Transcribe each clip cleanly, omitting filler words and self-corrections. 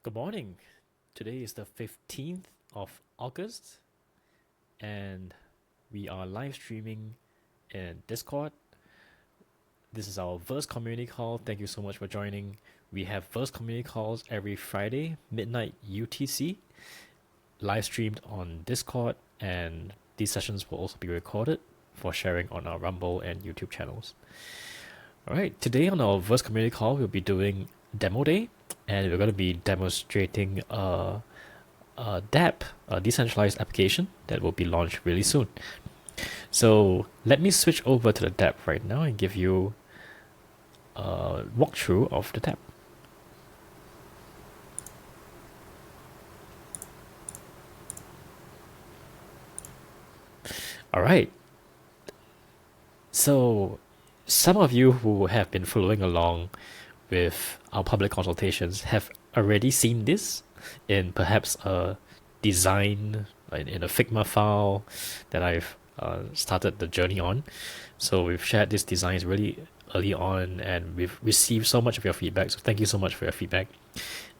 Good morning. Today is the 15th of August, and we are live streaming in Discord. This is our Verse community call. Thank you so much for joining. We have Verse community calls every Friday, midnight UTC, live streamed on Discord, and these sessions will also be recorded for sharing on our Rumble and YouTube channels. All right, today on our Verse community call, we'll be doing demo day, and we're going to be demonstrating a dApp, a decentralized application that will be launched really soon. So let me switch over to the dApp right now and give you a walkthrough of the dApp. All right. So some of you who have been following along with our public consultations have already seen this in perhaps a design in a Figma file that I've started the journey on. So we've shared these designs really early on, and we've received so much of your feedback. So thank you so much for your feedback.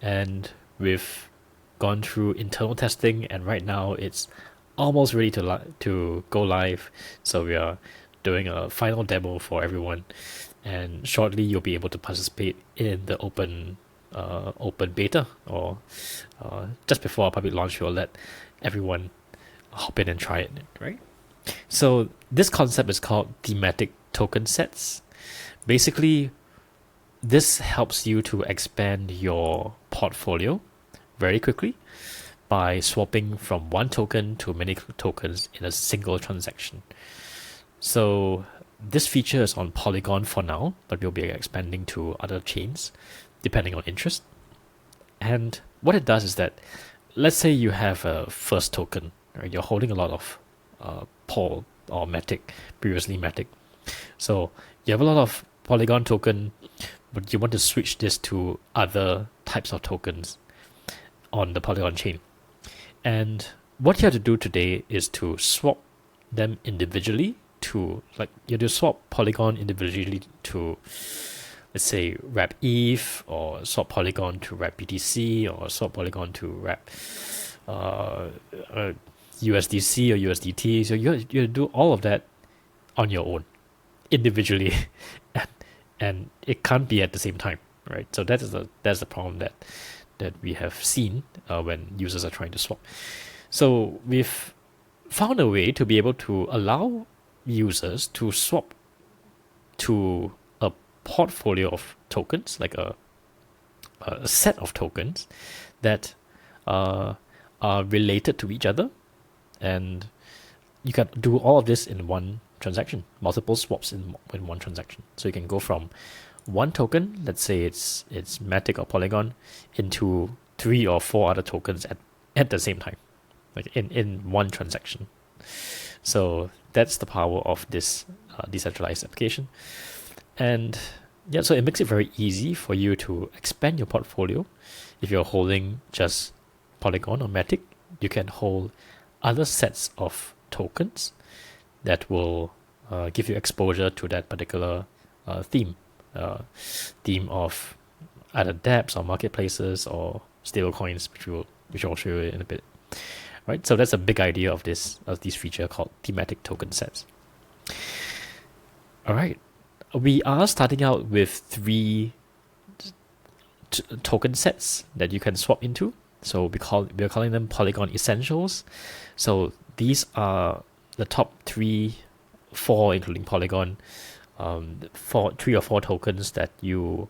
And we've gone through internal testing, and right now it's almost ready to go live. So we are doing a final demo for everyone, and shortly you'll be able to participate in the open beta, or just before our public launch, we'll let everyone hop in and try it, right? So this concept is called Thematic Token Sets. Basically, this helps you to expand your portfolio very quickly by swapping from one token to many tokens in a single transaction. So this feature is on Polygon for now, but we'll be expanding to other chains depending on interest. And what it does is that, let's say you have a first token, right? You're holding a lot of Pol or Matic, previously Matic. So you have a lot of Polygon token, but you want to switch this to other types of tokens on the Polygon chain. And what you have to do today is to swap them individually to, like, you have to swap Polygon individually to, let's say, wrap ETH, or swap Polygon to wrap BTC, or swap Polygon to wrap USDC or USDT. So you do all of that on your own, individually, and it can't be at the same time, right? So that's the problem that we have seen when users are trying to swap. So we've found a way to be able to allow users to swap to a portfolio of tokens, like a set of tokens that are related to each other, and you can do all of this in one transaction, multiple swaps in one transaction. So you can go from one token, let's say it's Matic or Polygon, into 3 or 4 other tokens at the same time, like in one transaction. So that's the power of this decentralized application. And yeah, so it makes it very easy for you to expand your portfolio. If you're holding just Polygon or Matic, you can hold other sets of tokens that will give you exposure to that particular theme of either dApps or marketplaces or stablecoins, which I'll show you in a bit. Right, so that's a big idea of this feature called Thematic Token Sets. All right, we are starting out with 3 token sets that you can swap into. So we're calling them Polygon Essentials. So these are the top 4, including Polygon, 3 or 4 tokens that you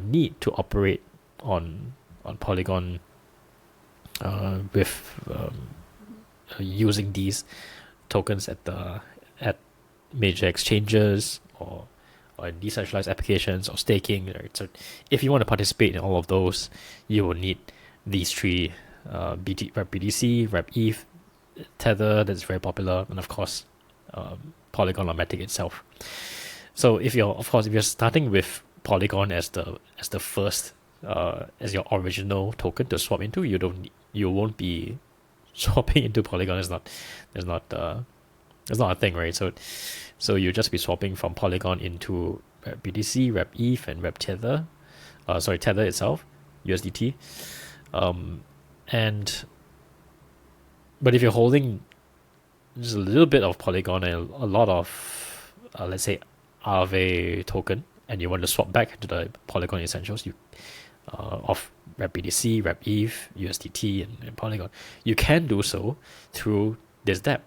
need to operate on Polygon with using these tokens at major exchanges or in decentralized applications or staking. Right? So if you want to participate in all of those, you will need these 3: wrap BTC, wrap ETH, Tether, that's very popular, and of course Polygon or Matic itself. So if you're starting with Polygon as the first as your original token to swap into, you won't be swapping into Polygon. It's not a thing, right? So you'll just be swapping from Polygon into wrap BTC, wrap ETH, and wrap Tether. Tether itself, USDT. And but if you're holding just a little bit of Polygon and a lot of, let's say, Aave token, and you want to swap back into the Polygon essentials, you of RepBTC, RepETH, USDT, and Polygon, you can do so through this dApp.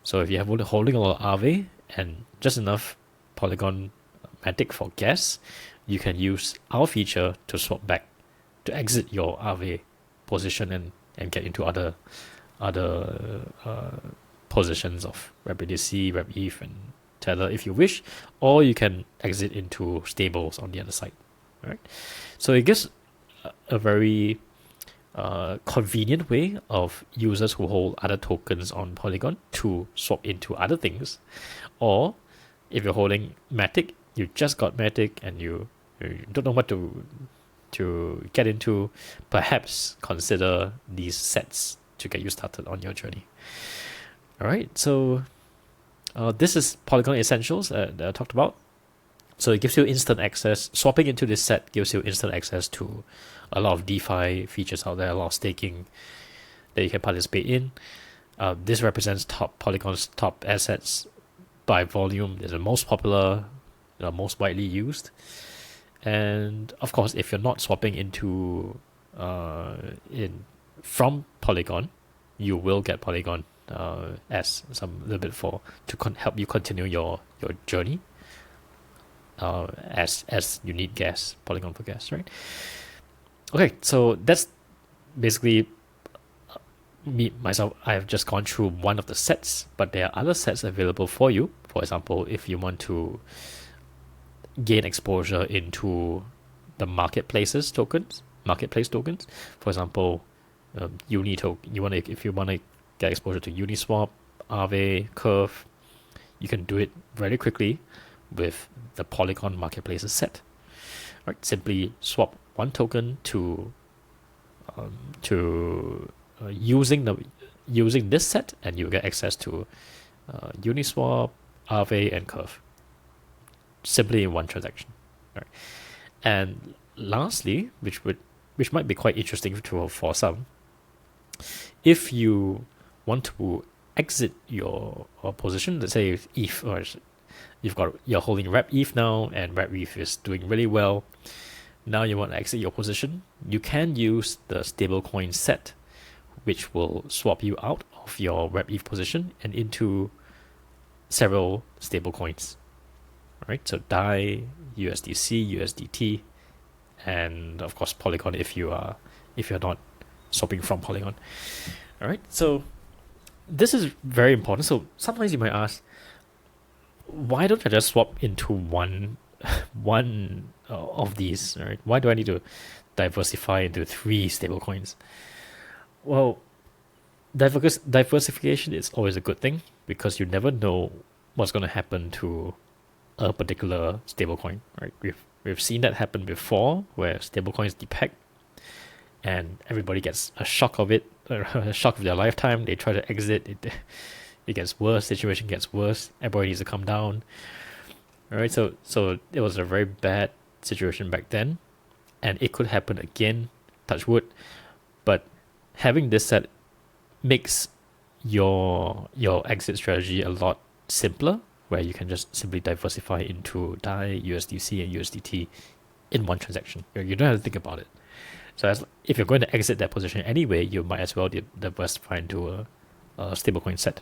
So if you have holding a lot of Aave and just enough Polygon Matic for gas, you can use our feature to swap back, to exit your Aave position and get into other positions of RepBTC, RepETH, and Tether if you wish, or you can exit into stables on the other side. Right? So it gives a very convenient way of users who hold other tokens on Polygon to swap into other things. Or if you're holding Matic, you just got Matic and you don't know what to get into, perhaps consider these sets to get you started on your journey. All right, so this is Polygon Essentials that I talked about. So it gives you instant access. Swapping into this set gives you instant access to a lot of DeFi features out there, a lot of staking that you can participate in. This represents Polygon's top assets by volume. They're the most popular, most widely used. And of course, if you're not swapping into from Polygon, you will get Polygon as some little bit to help you continue your journey. As you need gas, Polygon for gas, right? Okay, so that's basically myself. I have just gone through one of the sets, but there are other sets available for you. For example, if you want to gain exposure into the marketplace tokens. For example, if you want to get exposure to Uniswap, Aave, Curve, you can do it very quickly with the Polygon marketplaces set. Right, simply swap one token to using this set, and you get access to Uniswap, Aave, and Curve, simply in one transaction. Right. And lastly, which might be quite interesting for some, if you want to exit your position, let's say ETH, or you're holding RepETH now, and RepETH is doing really well. Now you want to exit your position, you can use the stablecoin set, which will swap you out of your RepETH position and into several stablecoins. Right, so DAI, USDC, USDT, and of course Polygon if you're not swapping from Polygon. All right, so this is very important. So sometimes you might ask, why don't I just swap into one of these? Right? Why do I need to diversify into 3 stablecoins? Well, diversification is always a good thing because you never know what's going to happen to a particular stablecoin. Right? We've seen that happen before, where stablecoins depeg, and everybody gets a shock of it, a shock of their lifetime. They try to exit. It gets worse. Situation gets worse. Everybody needs to come down. All right, so it was a very bad situation back then, and it could happen again. Touch wood. But having this set makes your exit strategy a lot simpler, where you can just simply diversify into DAI, USDC, and USDT in one transaction. You don't have to think about it. So if you're going to exit that position anyway, you might as well diversify into a stablecoin set.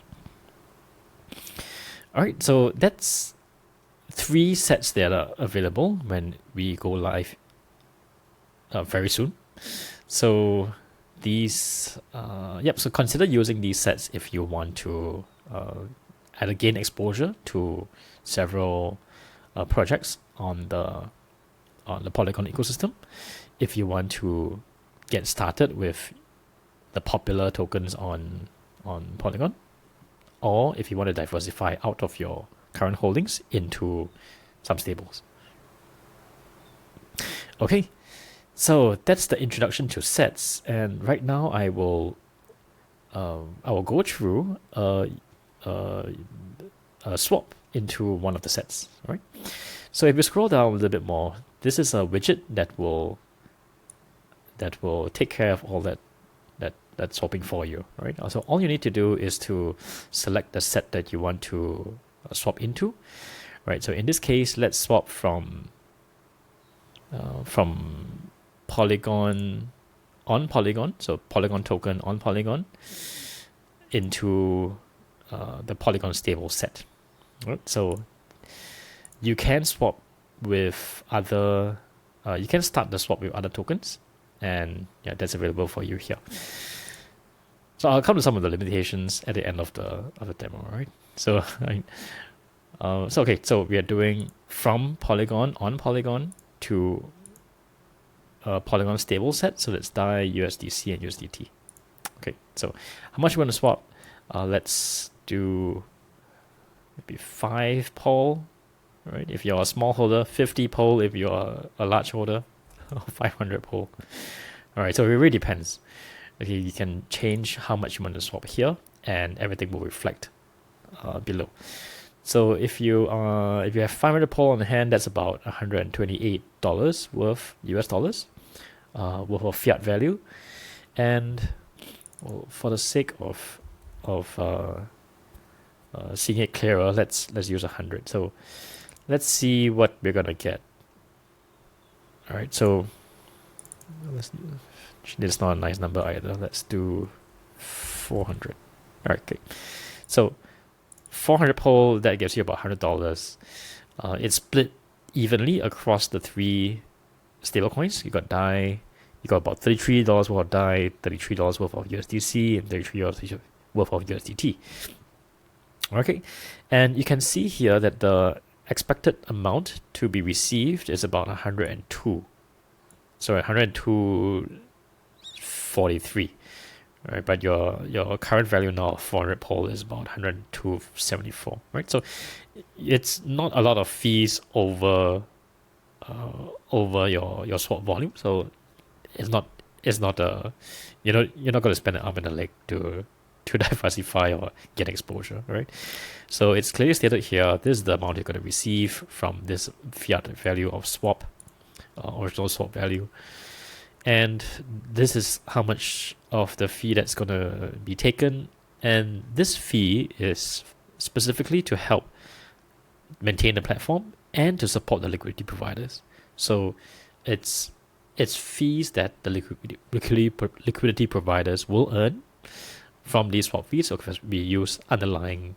All right, so that's 3 sets that are available when we go live very soon. So these, so consider using these sets if you want to either gain exposure to several projects on the Polygon ecosystem. If you want to get started with the popular tokens on Polygon, or if you want to diversify out of your current holdings into some stables. Okay, so that's the introduction to sets, and right now I will go through a swap into one of the sets. Right. So if you scroll down a little bit more, this is a widget that will that will take care of all that swapping for you, right? So all you need to do is to select the set that you want to swap into, right? So in this case, let's swap from Polygon on Polygon, so Polygon token on Polygon, into the Polygon stable set. Right? So you can swap with other, you can start the swap with other tokens, and yeah, that's available for you here. So I'll come to some of the limitations at the end of the demo, right? So, okay, so we are doing from Polygon on Polygon to Polygon stable set. So let's DAI, USDC, and USDT. Okay, so how much you want to swap? Let's do maybe 5 pol, right? If you're a small holder, 50 pol if you're a large holder, 500 pol. All right, so it really depends. Okay, you can change how much you want to swap here, and everything will reflect below. So if you have 500 pol on hand, that's about $128 worth US dollars worth of fiat value, and for the sake of seeing it clearer, let's use 100. So let's see what we're gonna get. All right, so this is not a nice number either. Let's do 400. All right, okay. So 400 pol, that gives you about $100. It's split evenly across the 3 stablecoins. You got DAI, you got about $33 worth of DAI, $33 worth of USDC, and $33 worth of USDT. Okay, and you can see here that the expected amount to be received is about 102. Sorry, 102.43. Right, but your current value now of 400 pol is about 102.74. Right, so it's not a lot of fees over your swap volume. So it's not a you're not going to spend an arm and a leg to diversify or get exposure, right? So it's clearly stated here, this is the amount you're going to receive from this fiat value of swap, original swap value. And this is how much of the fee that's going to be taken. And this fee is specifically to help maintain the platform and to support the liquidity providers. So it's fees that the liquidity providers will earn from these swap fees. So because we use the underlying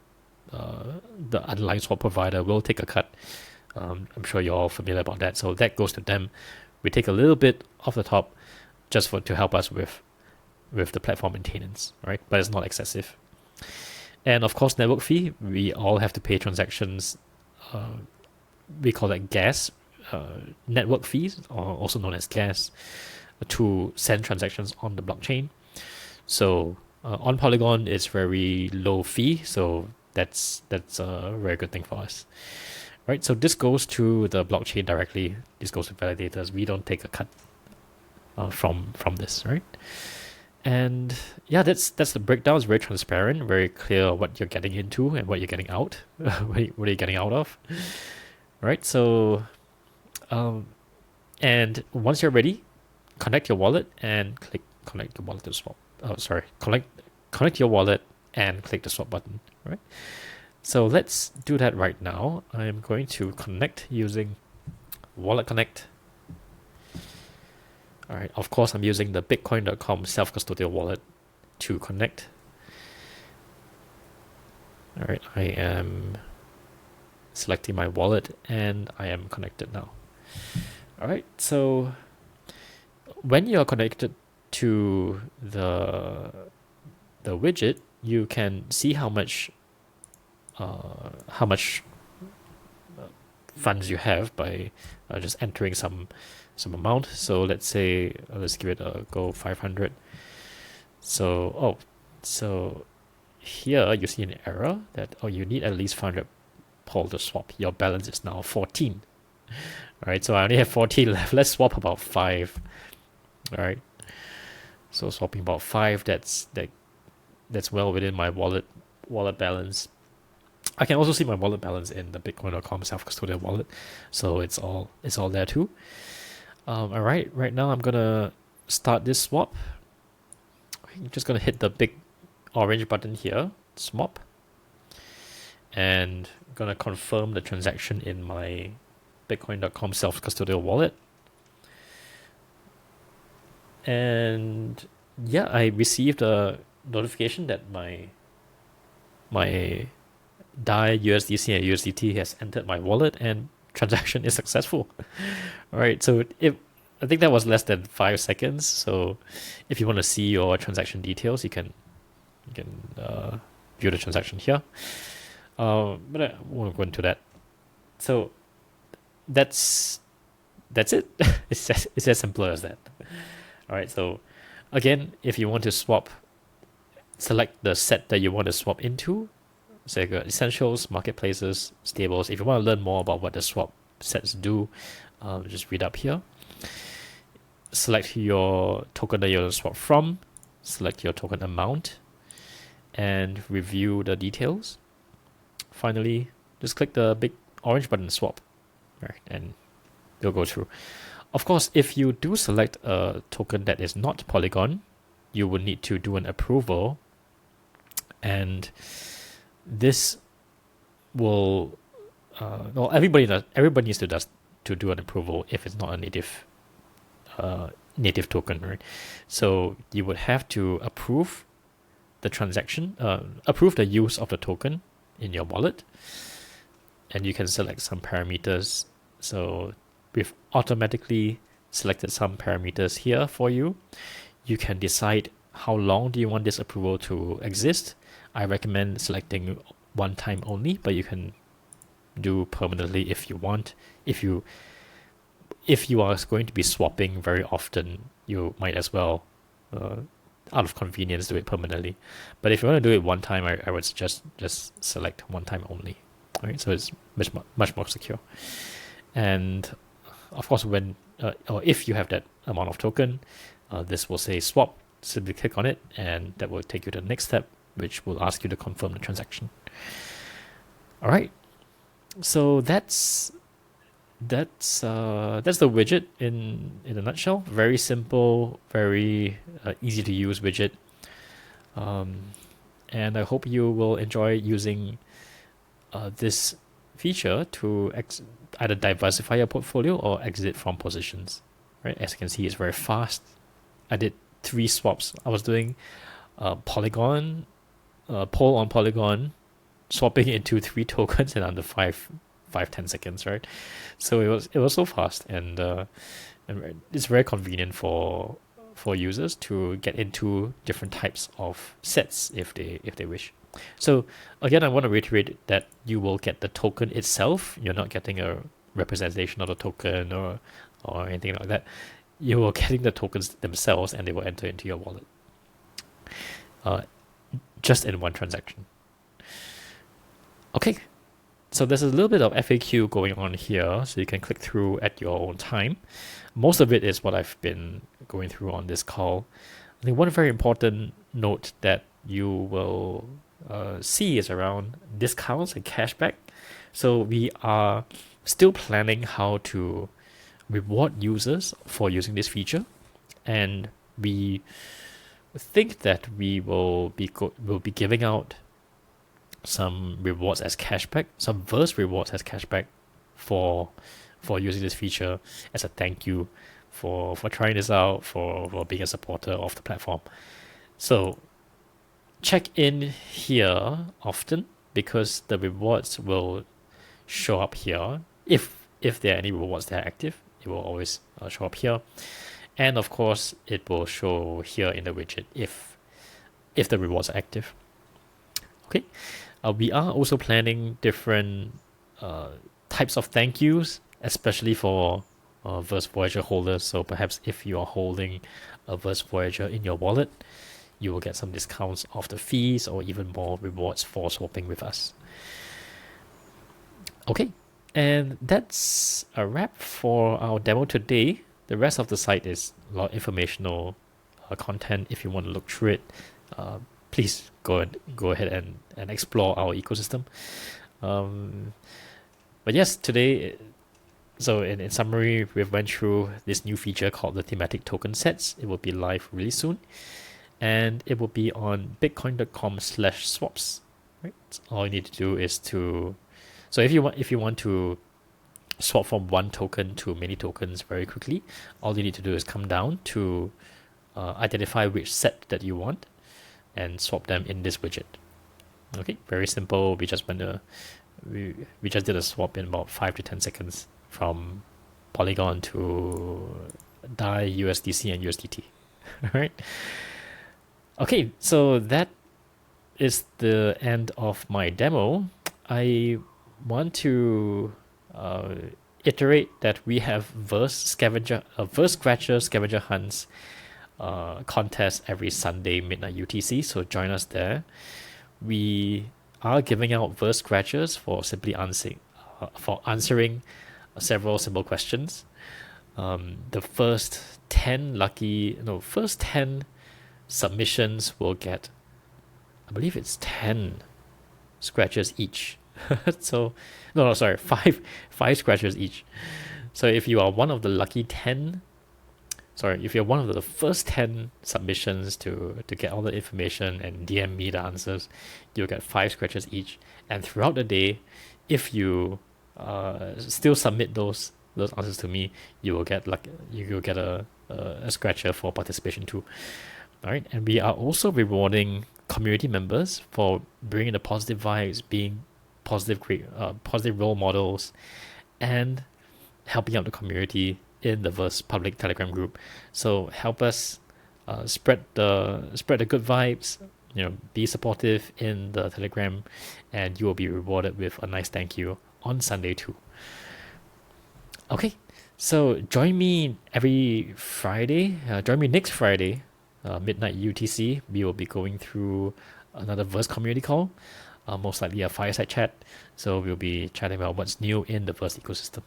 swap provider will take a cut. I'm sure you're all familiar about that. So that goes to them. We take a little bit off the top just to help us with the platform maintenance, right? But it's not excessive. And of course, network fee, we all have to pay transactions. We call that gas, network fees, or also known as gas, to send transactions on the blockchain. So on Polygon, it's very low fee, so that's a very good thing for us. Right, so this goes to the blockchain directly. This goes to validators. We don't take a cut from this, right? And yeah, that's the breakdown. It's very transparent, very clear what you're getting into and what you're getting out. What are you getting out of? Right. So, and once you're ready, connect your wallet and click connect your wallet to swap. Connect your wallet and click the swap button. Right. So let's do that right now. I'm going to connect using Wallet Connect. All right, of course, I'm using the Bitcoin.com self-custodial wallet to connect. All right, I am selecting my wallet and I am connected now. All right, so when you're connected to the widget, you can see how much funds you have by just entering some amount. So let's say let's give it a go, 500. So here you see an error that you need at least 500 pol to swap. Your balance is now 14. All right, so I only have 14 left. Let's swap about 5. All right, so swapping about 5. That's well within my wallet balance. I can also see my wallet balance in the Bitcoin.com self-custodial wallet, so it's all there too. All right, right now I'm gonna start this swap, I'm just going to hit the big orange button here, swap, and I'm going to confirm the transaction in my Bitcoin.com self-custodial wallet. And yeah, I received a notification that my DAI, USDC, and USDT has entered my wallet, and transaction is successful. All right, so I think that was less than 5 seconds. So if you want to see your transaction details, you can view the transaction here. But I won't go into that. So that's it. It's as simple as that. All right. So again, if you want to swap, select the set that you want to swap into. So you got essentials, marketplaces, stables. If you want to learn more about what the swap sets do, just read up here. Select your token that you want to swap from. Select your token amount, and review the details. Finally, just click the big orange button, swap, right, and you'll go through. Of course, if you do select a token that is not Polygon, you will need to do an approval, and this will well, everybody needs to do an approval if it's not a native token, right? So you would have to approve the transaction, approve the use of the token in your wallet, and you can select some parameters. So we've automatically selected some parameters here for you. You can decide how long do you want this approval to exist. I recommend selecting one time only, but you can do permanently if you want. If you are going to be swapping very often, you might as well, out of convenience, do it permanently. But if you want to do it one time, I would suggest just select one time only. All right, so it's much more secure. And of course, when or if you have that amount of token, this will say swap. Simply click on it, and that will take you to the next step, which will ask you to confirm the transaction. All right, so that's the widget in a nutshell. Very simple, very easy to use widget, and I hope you will enjoy using this feature to either diversify your portfolio or exit from positions. Right, as you can see, it's very fast. I did 3 swaps. I was doing Polygon, poll on Polygon, swapping into 3 tokens in under 5-10 seconds, right? So it was so fast, and it's very convenient for users to get into different types of sets if they wish. So again, I want to reiterate that you will get the token itself. You're not getting a representation of the token or anything like that. You are getting the tokens themselves, and they will enter into your wallet, just in one transaction. Okay, so there's a little bit of FAQ going on here, so you can click through at your own time. Most of it is what I've been going through on this call. I think one very important note that you will see is around discounts and cashback. So we are still planning how to reward users for using this feature, and we think that we will be giving out some rewards as cashback, some verse rewards as cashback for using this feature as a thank you for trying this out, for being a supporter of the platform. So check in here often, because the rewards will show up here. If there are any rewards that are active, it will always show up here. And of course, it will show here in the widget if the rewards are active. Okay, we are also planning different types of thank yous, especially for Verse Voyager holders. So perhaps if you are holding a Verse Voyager in your wallet, you will get some discounts off the fees or even more rewards for swapping with us. Okay, and that's a wrap for our demo today. The rest of the site is a lot of informational content. If you want to look through it, please go ahead and explore our ecosystem. But yes, today So in summary, we've went through this new feature called the Thematic Token Sets. It will be live really soon, and it will be on Bitcoin.com/swaps. Right. So all you need to do is to, so if you want to swap from one token to many tokens very quickly, all you need to do is come down to identify which set that you want and swap them in this widget. Okay, very simple. We just did a swap in about 5 to 10 seconds from Polygon to DAI, USDC, and USDT. All right. Okay, so that is the end of my demo. I want to iterate that we have verse scratcher scavenger hunts contest every Sunday midnight UTC. So join us there. We are giving out verse scratchers for simply answering several simple questions. The first 10 submissions will get, I believe it's 10 scratchers each. So, no, sorry, five scratchers each. So if you are one of the lucky 10, if you're one of the first 10 submissions to get all the information and DM me the answers, you'll get 5 scratchers each. And throughout the day, if you still submit those answers to me, you will get a scratcher for participation too. All right, and we are also rewarding community members for bringing the positive vibes, being positive role models, and helping out the community in the Verse public Telegram group. So help us spread the good vibes. Be supportive in the Telegram, and you will be rewarded with a nice thank you on Sunday too. Okay, so join me every Friday. Join me next Friday, midnight UTC. We will be going through another Verse community call, most likely a fireside chat. So we'll be chatting about what's new in the Verse ecosystem.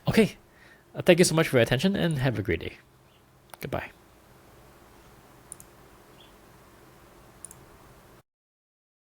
Okay, thank you so much for your attention and have a great day. Goodbye.